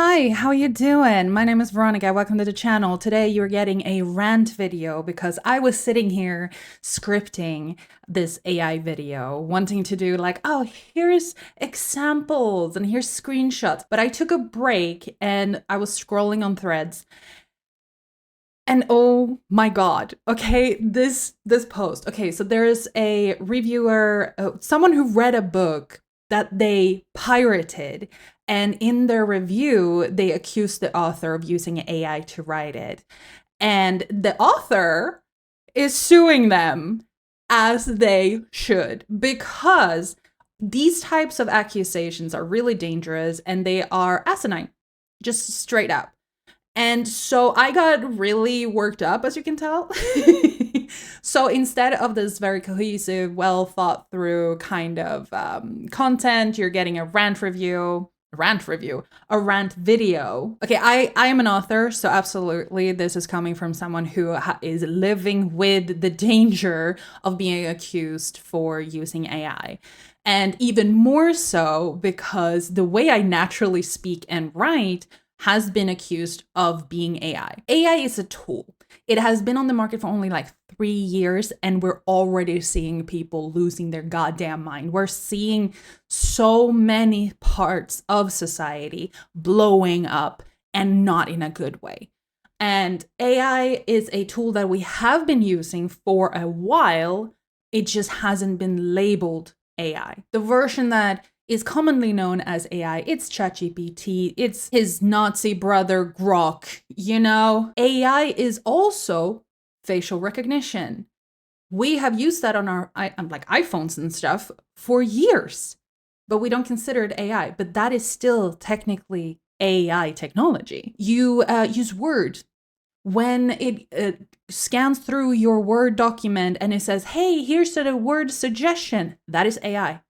Hi, how you doing? My name is Veronica. Welcome to the channel. Today you're getting a rant video because I was sitting here scripting this AI video, wanting to do like, oh, here's examples and here's screenshots. But I took a break and I was scrolling on threads. And oh my God, okay, this post. Okay, so there's a reviewer, someone who read a book that they pirated, and in their review, they accused the author of using AI to write it. And the author is suing them, as they should, because these types of accusations are really dangerous and they are asinine, just straight up. And so I got really worked up, as you can tell. So instead of this very cohesive, well thought through kind of content, you're getting a rant video. Okay, I am an author, so absolutely this is coming from someone who is living with the danger of being accused for using AI. And even more so because the way I naturally speak and write has been accused of being AI. AI is a tool. It has been on the market for only like 3 years, and we're already seeing people losing their goddamn mind. We're seeing so many parts of society blowing up, and not in a good way. And AI is a tool that we have been using for a while. It just hasn't been labeled AI. The version that is commonly known as AI. It's ChatGPT, it's his Nazi brother Grok, you know? AI is also facial recognition. We have used that on our like iPhones and stuff for years, but we don't consider it AI, but that is still technically AI technology. You use Word. When it scans through your Word document and it says, hey, here's the word suggestion, that is AI.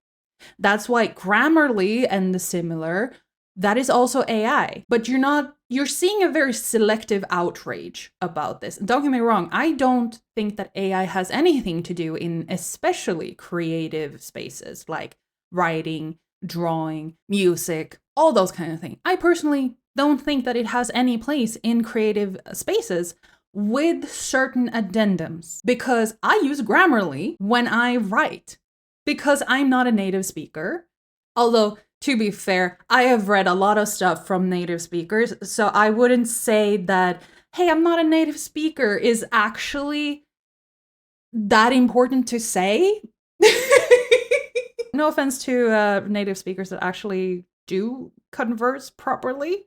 That's why Grammarly and the similar, that is also AI. But you're seeing a very selective outrage about this. Don't get me wrong, I don't think that AI has anything to do in especially creative spaces like writing, drawing, music, all those kind of things. I personally don't think that it has any place in creative spaces, with certain addendums, because I use Grammarly when I write. Because I'm not a native speaker. Although, to be fair, I have read a lot of stuff from native speakers, so I wouldn't say that, hey, I'm not a native speaker is actually that important to say. No offense to native speakers that actually do converse properly.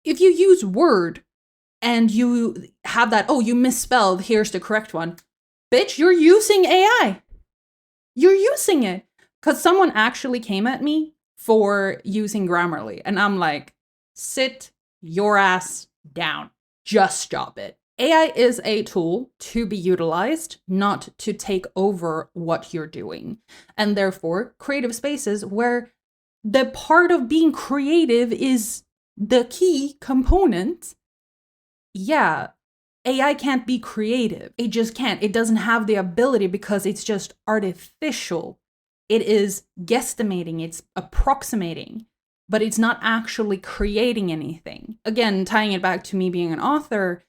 If you use Word and you have that, oh, you misspelled, here's the correct one. Bitch, you're using AI. You're using it. Because someone actually came at me for using Grammarly. And I'm like, sit your ass down. Just stop it. AI is a tool to be utilized, not to take over what you're doing. And therefore, creative spaces where the part of being creative is the key component. Yeah, AI can't be creative. It just can't. It doesn't have the ability because it's just artificial. It is guesstimating, it's approximating, but it's not actually creating anything. Again, tying it back to me being an author,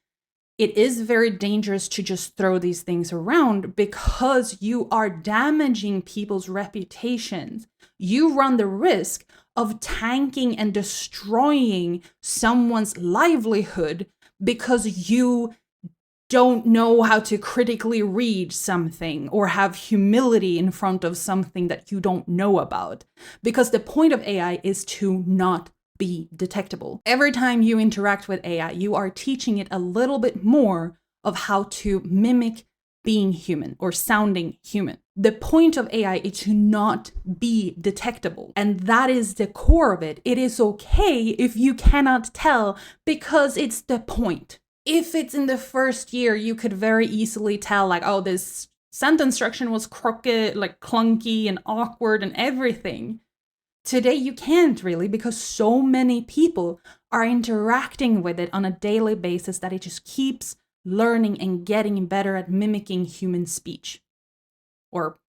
it is very dangerous to just throw these things around because you are damaging people's reputations. You run the risk of tanking and destroying someone's livelihood because you don't know how to critically read something or have humility in front of something that you don't know about. Because the point of AI is to not be detectable. Every time you interact with AI, you are teaching it a little bit more of how to mimic being human or sounding human. The point of AI is to not be detectable. And that is the core of it. It is okay if you cannot tell because it's the point. If it's in the first year, you could very easily tell like, oh, this sentence structure was crooked, like clunky and awkward and everything. Today, you can't really because so many people are interacting with it on a daily basis that it just keeps learning and getting better at mimicking human speech or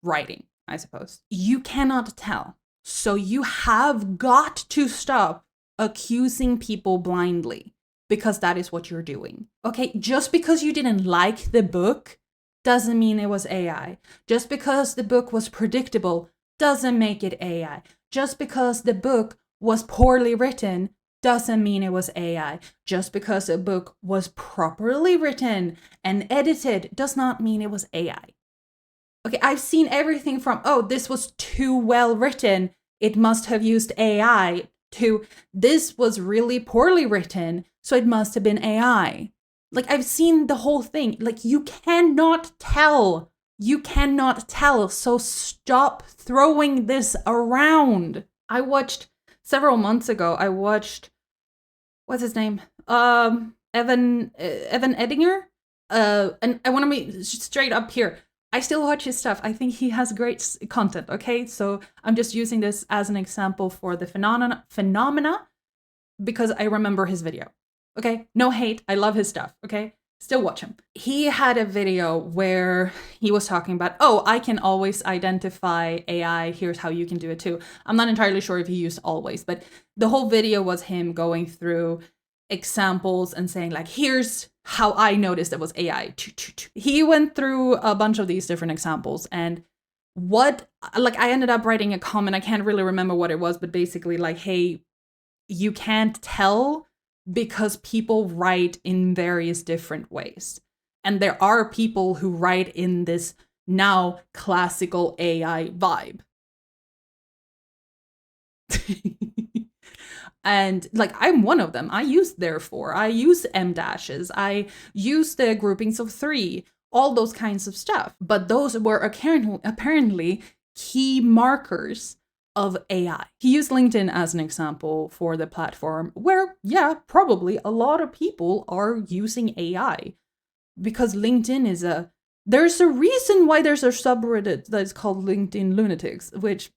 writing, I suppose. You cannot tell. So you have got to stop accusing people blindly because that is what you're doing. Okay, just because you didn't like the book doesn't mean it was AI. Just because the book was predictable doesn't make it AI. Just because the book was poorly written doesn't mean it was AI. Just because a book was properly written and edited does not mean it was AI. Okay, I've seen everything from, oh, this was too well written, it must have used AI, to this was really poorly written, so it must have been AI. Like, I've seen the whole thing. Like, you cannot tell. You cannot tell. So stop throwing this around. I watched several months ago, what's his name? Evan Edinger. And I want to be straight up here. I still watch his stuff. I think he has great content, okay? So I'm just using this as an example for the phenomena because I remember his video, okay? No hate, I love his stuff, okay? Still watch him. He had a video where he was talking about, oh, I can always identify AI, here's how you can do it too. I'm not entirely sure if he used always, but the whole video was him going through examples and saying like, here's how I noticed it was AI. He went through a bunch of these different examples, and I ended up writing a comment. I can't really remember what it was, but basically like, hey, you can't tell because people write in various different ways. And there are people who write in this now classical AI vibe. And like, I'm one of them. I use therefore, I use em dashes, I use the groupings of 3, all those kinds of stuff. But those were apparently key markers of AI. He used LinkedIn as an example for the platform where, yeah, probably a lot of people are using AI because LinkedIn there's a reason why there's a subreddit that's called LinkedIn Lunatics, which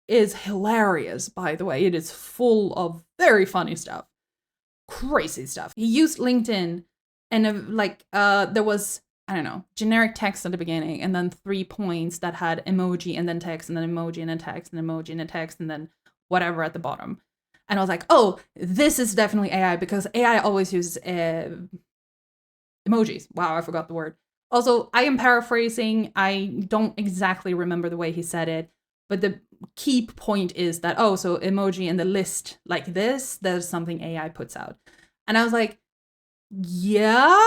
is hilarious, by the way. It is full of very funny stuff. Crazy stuff. He used LinkedIn and there was, I don't know, generic text at the beginning and then 3 points that had emoji and then text and then emoji and then text and emoji and then text and then whatever at the bottom. And I was like, oh, this is definitely AI because AI always uses emojis. Wow, I forgot the word. Also, I am paraphrasing. I don't exactly remember the way he said it. But the key point is that, oh, so emoji in the list like this, there's something AI puts out. And I was like, yeah,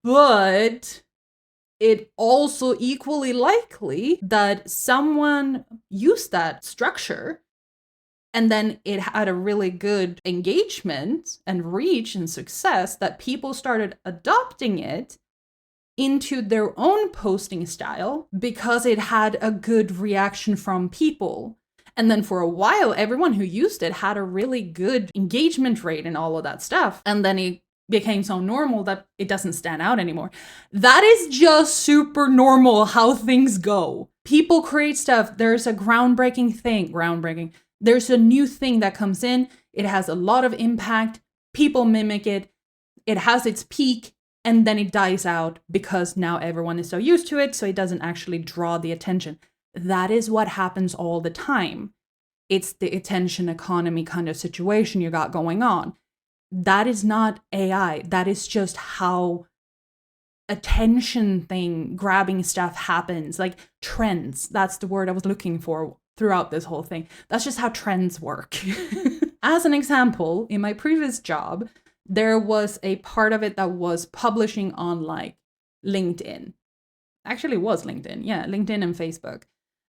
but it also equally likely that someone used that structure and then it had a really good engagement and reach and success that people started adopting it into their own posting style because it had a good reaction from people. And then for a while, everyone who used it had a really good engagement rate and all of that stuff. And then it became so normal that it doesn't stand out anymore. That is just super normal how things go. People create stuff. There's a groundbreaking. There's a new thing that comes in. It has a lot of impact. People mimic it. It has its peak. And then it dies out because now everyone is so used to it, so it doesn't actually draw the attention. That is what happens all the time. It's the attention economy kind of situation you got going on. That is not AI. That is just how attention grabbing stuff happens. Like trends. That's the word I was looking for throughout this whole thing. That's just how trends work. As an example, in my previous job, there was a part of it that was publishing on like LinkedIn. Actually, it was LinkedIn. Yeah, LinkedIn and Facebook.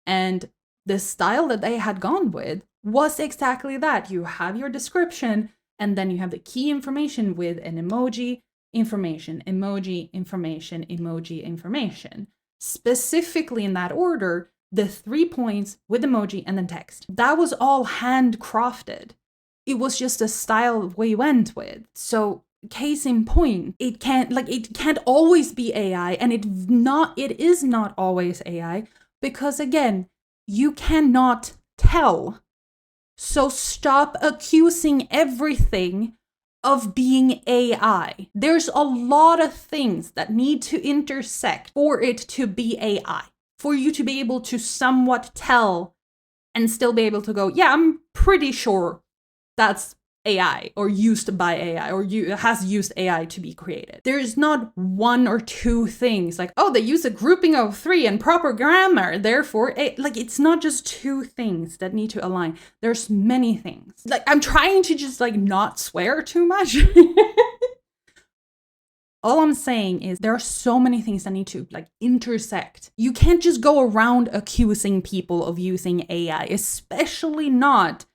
And the style that they had gone with was exactly that. You have your description, and then you have the key information with an emoji, information, emoji, information, emoji, information. Specifically in that order, the 3 points with emoji and then text. That was all handcrafted. It was just a style we went with. So case in point, it can't always be AI, and it is not always AI because again, you cannot tell. So stop accusing everything of being AI. There's a lot of things that need to intersect for it to be AI, for you to be able to somewhat tell and still be able to go, yeah, I'm pretty sure that's AI or used by AI or has used AI to be created. There's not one or two things like, oh, they use a grouping of 3 and proper grammar, therefore, like it's not just 2 things that need to align. There's many things. Like I'm trying to just like not swear too much. All I'm saying is there are so many things that need to like intersect. You can't just go around accusing people of using AI, especially not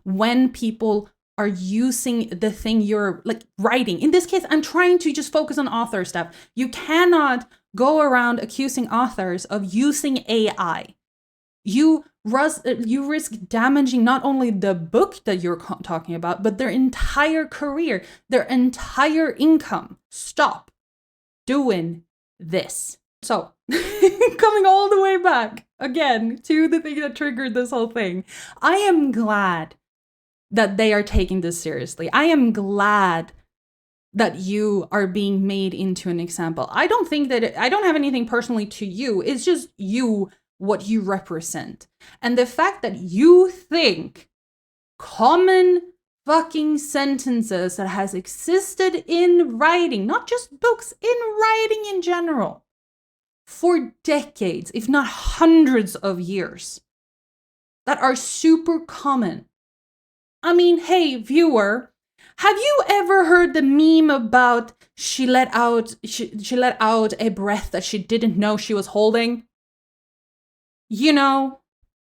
when people are using the thing you're like writing. In this case, I'm trying to just focus on author stuff. You cannot go around accusing authors of using AI. You risk damaging not only the book that you're talking about, but their entire career, their entire income. Stop doing this. So, coming all the way back again to the thing that triggered this whole thing, I am glad that they are taking this seriously. I am glad that you are being made into an example. I don't think that I don't have anything personally to you. It's just you, what you represent. And the fact that you think common fucking sentences that has existed in writing, not just books, in writing in general, for decades, if not hundreds of years, that are super common. I mean, hey, viewer, have you ever heard the meme about she let out a breath that she didn't know she was holding? You know,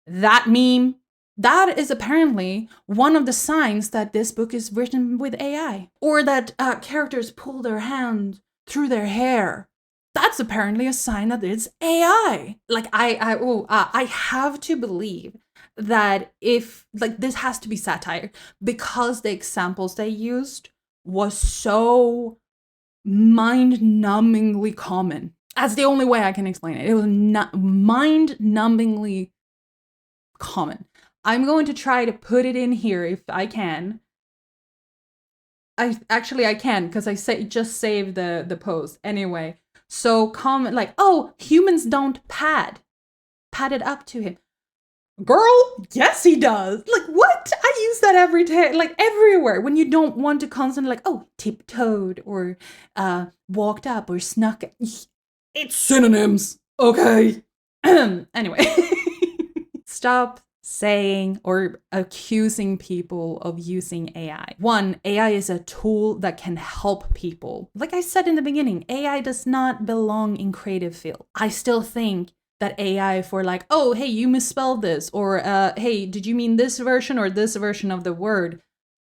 that meme? That is apparently one of the signs that this book is written with AI. Or that characters pull their hand through their hair. That's apparently a sign that it's AI. Like, I have to believe that if, like, this has to be satire because the examples they used was so mind-numbingly common. That's the only way I can explain it. It was mind-numbingly common. I'm going to try to put it in here if I can. I can because I just saved the post. Anyway, so comment like, oh, humans don't pad it up to him. Girl, yes he does. Like, what? I use that every day, like everywhere. When you don't want to constantly like, oh, tiptoed or walked up or snuck. It's synonyms, okay? Anyway, stop saying or accusing people of using AI. One, AI is a tool that can help people. Like I said in the beginning, AI does not belong in creative field. I still think that AI for like, oh, hey, you misspelled this, or hey, did you mean this version or this version of the word?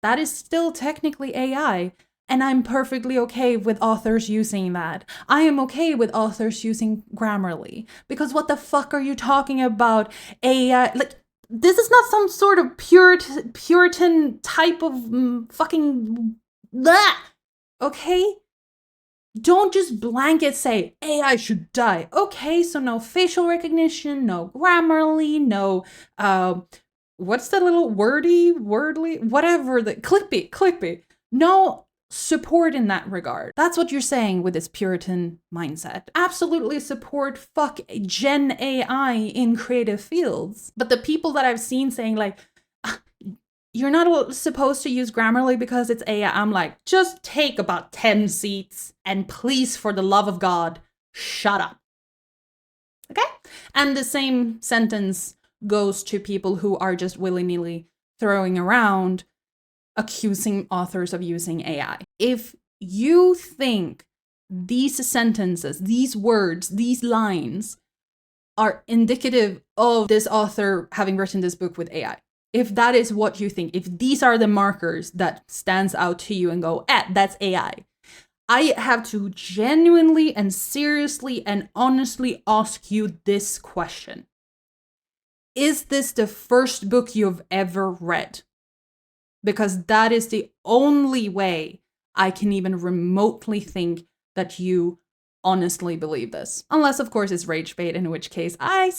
That is still technically AI. And I'm perfectly okay with authors using that. I am okay with authors using Grammarly. Because what the fuck are you talking about? AI, like, this is not some sort of Puritan type of fucking blah, okay? Don't just blanket say AI should die. Okay, so no facial recognition, no Grammarly, no what's the little wordly, whatever, the clippy. No support in that regard. That's what you're saying with this Puritan mindset. Absolutely support fuck Gen AI in creative fields. But the people that I've seen saying like, you're not supposed to use Grammarly because it's AI. I'm like, just take about 10 seats and please, for the love of God, shut up. Okay? And the same sentence goes to people who are just willy-nilly throwing around accusing authors of using AI. If you think these sentences, these words, these lines are indicative of this author having written this book with AI, if that is what you think, if these are the markers that stands out to you and go, that's AI, I have to genuinely and seriously and honestly ask you this question. Is this the first book you've ever read? Because that is the only way I can even remotely think that you honestly believe this. Unless, of course, it's rage bait, in which case I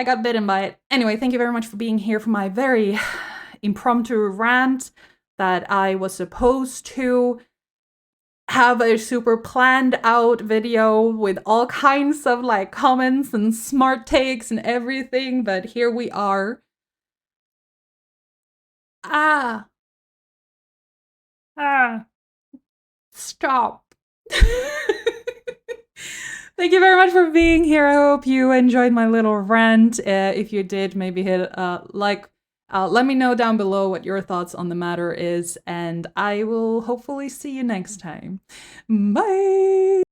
got bitten by it. Anyway, thank you very much for being here for my very impromptu rant that I was supposed to have a super planned out video with all kinds of like comments and smart takes and everything, but here we are. Ah, stop. Thank you very much for being here. I hope you enjoyed my little rant. If you did, maybe hit like. Let me know down below what your thoughts on the matter is, and I will hopefully see you next time. Bye!